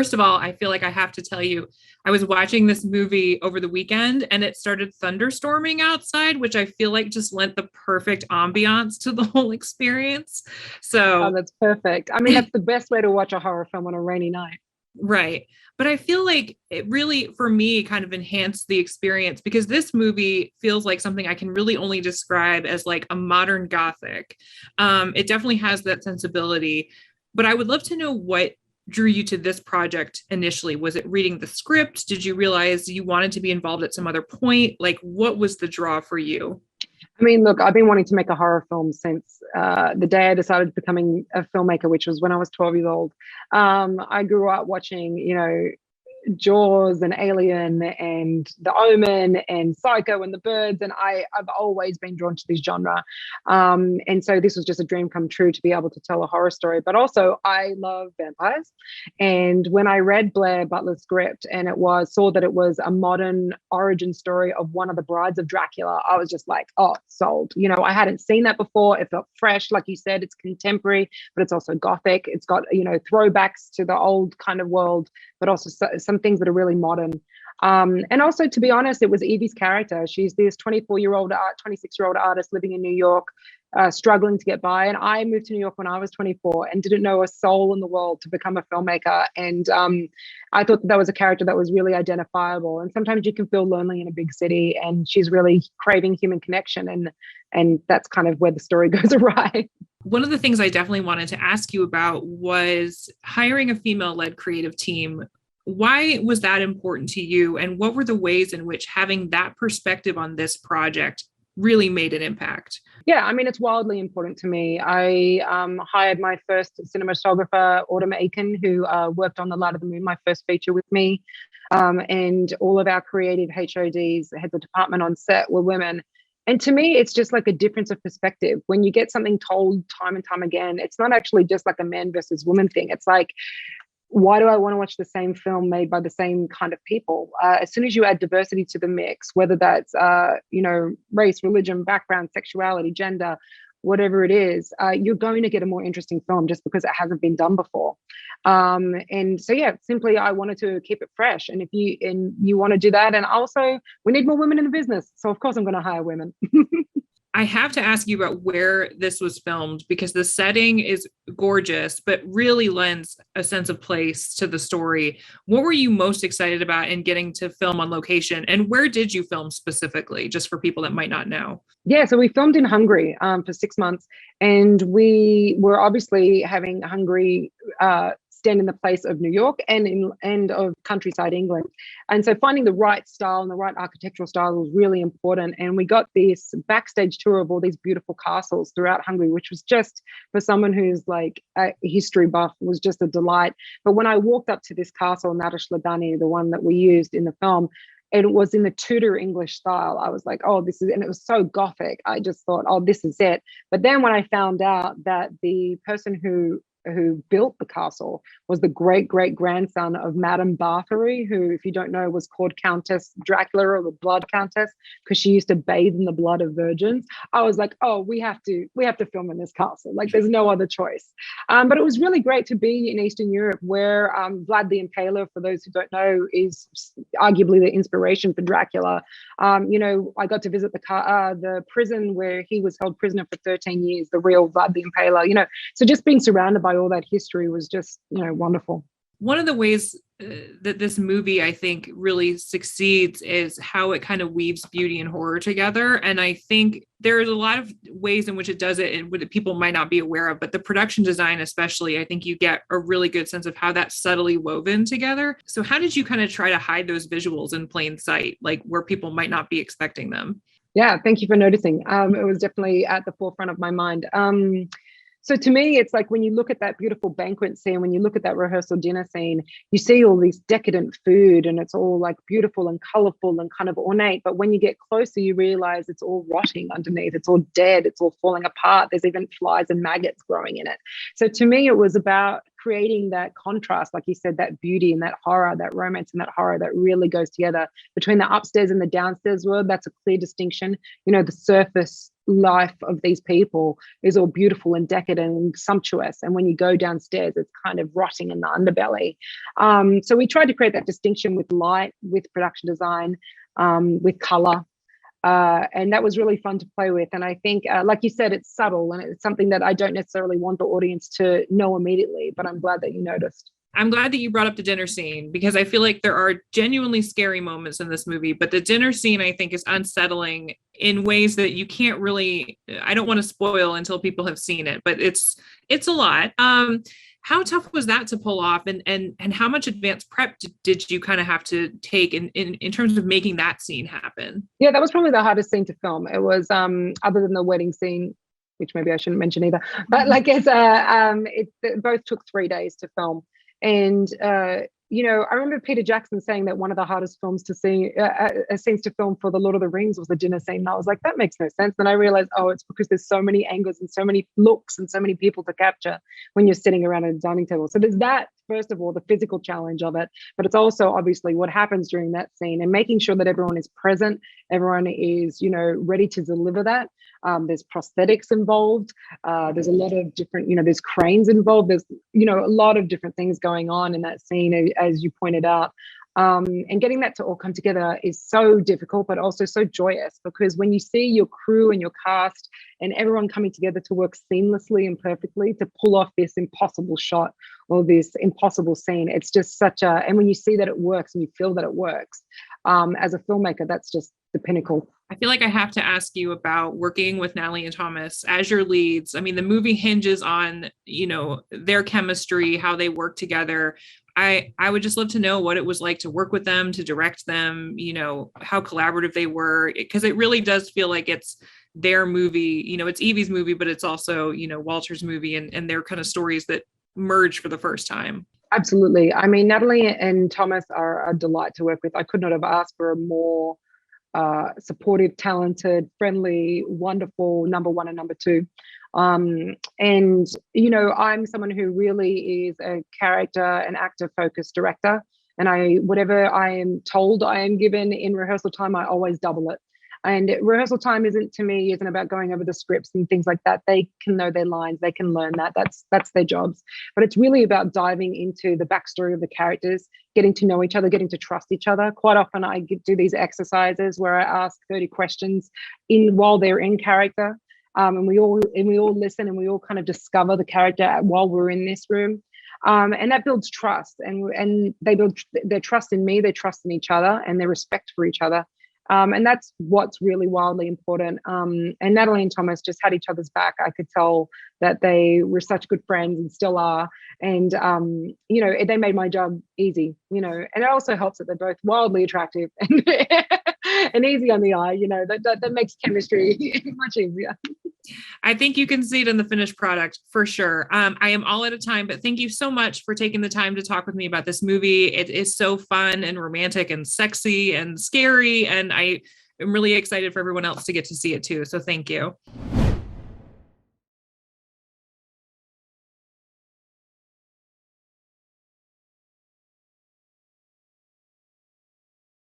first of all, I feel like I have to tell you, I was watching this movie over the weekend and it started thunderstorming outside, which I feel like just lent the perfect ambiance to the whole experience. Oh, So, that's perfect. I mean, that's the best way to watch a horror film on a rainy night. right. But I feel like it really, for me, kind of enhanced the experience because this movie feels like something I can really only describe as like a modern Gothic. It definitely has that sensibility, but I would love to know what drew you to this project initially. Was it reading the script? Did you realize you wanted to be involved at some other point? Like, what was the draw for you? I mean, look, I've been wanting to make a horror film since the day I decided becoming a filmmaker, which was when I was 12 years old. I grew up watching, Jaws and Alien and The Omen and Psycho and The Birds, and I've always been drawn to this genre. And so this was just a dream come true to be able to tell a horror story. But also, I love vampires. And when I read Blair Butler's script and saw that it was a modern origin story of one of the brides of Dracula, I was just like, oh, sold. I hadn't seen that before. It felt fresh, like you said. It's contemporary, but it's also gothic. It's got throwbacks to the old kind of world, but also some things that are really modern. And also, to be honest, it was Evie's character. She's this 26-year-old artist living in New York, struggling to get by. And I moved to New York when I was 24 and didn't know a soul in the world to become a filmmaker. And I thought that was a character that was really identifiable. And sometimes you can feel lonely in a big city, and she's really craving human connection. And that's kind of where the story goes awry. One of the things I definitely wanted to ask you about was hiring a female-led creative team. Why was that important to you? And what were the ways in which having that perspective on this project really made an impact? Yeah, I mean, it's wildly important to me. I hired my first cinematographer, Autumn Aiken, who worked on The Light of the Moon, my first feature with me. And all of our creative HODs, heads of department on set, were women. And to me, it's just like a difference of perspective. When you get something told time and time again, it's not actually just like a man versus woman thing. It's like, why do I want to watch the same film made by the same kind of people? As soon as you add diversity to the mix, whether that's, race, religion, background, sexuality, gender, whatever it is, you're going to get a more interesting film just because it hasn't been done before. And so, yeah, simply I wanted to keep it fresh. And if you want to do that, and also we need more women in the business. So of course I'm going to hire women. I have to ask you about where this was filmed because the setting is gorgeous, but really lends a sense of place to the story. What were you most excited about in getting to film on location? And where did you film specifically, just for people that might not know? Yeah, so we filmed in Hungary for 6 months, and we were obviously having Hungary stand in the place of New York and of countryside England. And so finding the right style and the right architectural style was really important. And we got this backstage tour of all these beautiful castles throughout Hungary, which was just, for someone who's like a history buff, was just a delight. But when I walked up to this castle, Nádas-Ladany, the one that we used in the film, and it was in the Tudor English style, I was like, oh, this is, and it was so gothic. I just thought, oh, this is it. But then when I found out that the person who built the castle was the great-great-grandson of Madame Báthory, who, if you don't know, was called Countess Dracula, or the Blood Countess, because she used to bathe in the blood of virgins. I was like, oh, we have to film in this castle. Like, there's no other choice. But it was really great to be in Eastern Europe, where Vlad the Impaler, for those who don't know, is arguably the inspiration for Dracula. I got to visit the prison where he was held prisoner for 13 years, the real Vlad the Impaler. So just being surrounded by all that history was just, wonderful. One of the ways that this movie, I think, really succeeds is how it kind of weaves beauty and horror together. And I think there's a lot of ways in which it does it and what people might not be aware of, but the production design, especially, I think you get a really good sense of how that's subtly woven together. So how did you kind of try to hide those visuals in plain sight, like where people might not be expecting them? Yeah, thank you for noticing. It was definitely at the forefront of my mind. So to me, it's like when you look at that beautiful banquet scene, when you look at that rehearsal dinner scene, you see all this decadent food and it's all like beautiful and colorful and kind of ornate. But when you get closer, you realize it's all rotting underneath. It's all dead. It's all falling apart. There's even flies and maggots growing in it. So to me, it was about creating that contrast, like you said, that beauty and that horror, that romance and that horror that really goes together between the upstairs and the downstairs world. That's a clear distinction. The surface life of these people is all beautiful and decadent and sumptuous, and when you go downstairs, it's kind of rotting in the underbelly. So we tried to create that distinction with light, with production design, with color. And that was really fun to play with. And I think, like you said, it's subtle, and it's something that I don't necessarily want the audience to know immediately, but I'm glad that you noticed. I'm glad that you brought up the dinner scene, because I feel like there are genuinely scary moments in this movie, but the dinner scene, I think, is unsettling in ways that you can't really, I don't want to spoil until people have seen it, but it's a lot. How tough was that to pull off, and how much advanced prep did you kind of have to take in terms of making that scene happen? Yeah, that was probably the hardest scene to film. It was, other than the wedding scene, which maybe I shouldn't mention either, but like it both took 3 days to film. And I remember Peter Jackson saying that one of the hardest films to see, scenes to film for the Lord of the Rings was the dinner scene. And I was like, that makes no sense. Then I realized, it's because there's so many angles and so many looks and so many people to capture when you're sitting around a dining table. So there's that, first of all, the physical challenge of it, but it's also obviously what happens during that scene and making sure that everyone is present, everyone is, ready to deliver that. There's prosthetics involved. There's a lot of different, there's cranes involved. There's, a lot of different things going on in that scene, as you pointed out. And getting that to all come together is so difficult, but also so joyous, because when you see your crew and your cast and everyone coming together to work seamlessly and perfectly to pull off this impossible shot or this impossible scene, it's just and when you see that it works and you feel that it works, as a filmmaker, that's just the pinnacle. I feel like I have to ask you about working with Nathalie and Thomas as your leads. I mean, the movie hinges on, their chemistry, how they work together. I would just love to know what it was like to work with them, to direct them, how collaborative they were, because it really does feel like it's their movie. It's Evie's movie, but it's also, Walter's movie, and their kind of stories that merge for the first time. Absolutely. I mean, Nathalie and Thomas are a delight to work with. I could not have asked for a more supportive, talented, friendly, wonderful number one and number two. And I'm someone who really is a character and actor focused director, and whatever I am told I am given in rehearsal time, I always double it. And rehearsal time isn't about going over the scripts and things like that. They can know their lines, they can learn that. That's their jobs. But it's really about diving into the backstory of the characters, getting to know each other, getting to trust each other. Quite often I do these exercises where I ask 30 questions while they're in character. And we all listen, and we all kind of discover the character while we're in this room. And that builds trust, and they build their trust in me, their trust in each other, and their respect for each other. And that's what's really wildly important. And Nathalie and Thomas just had each other's back. I could tell that they were such good friends and still are. And, they made my job easy, and it also helps that they're both wildly attractive and, and easy on the eye, that makes chemistry much easier. I think you can see it in the finished product for sure. I am all out of time, but thank you so much for taking the time to talk with me about this movie. It is so fun and romantic and sexy and scary, and I am really excited for everyone else to get to see it too. So thank you.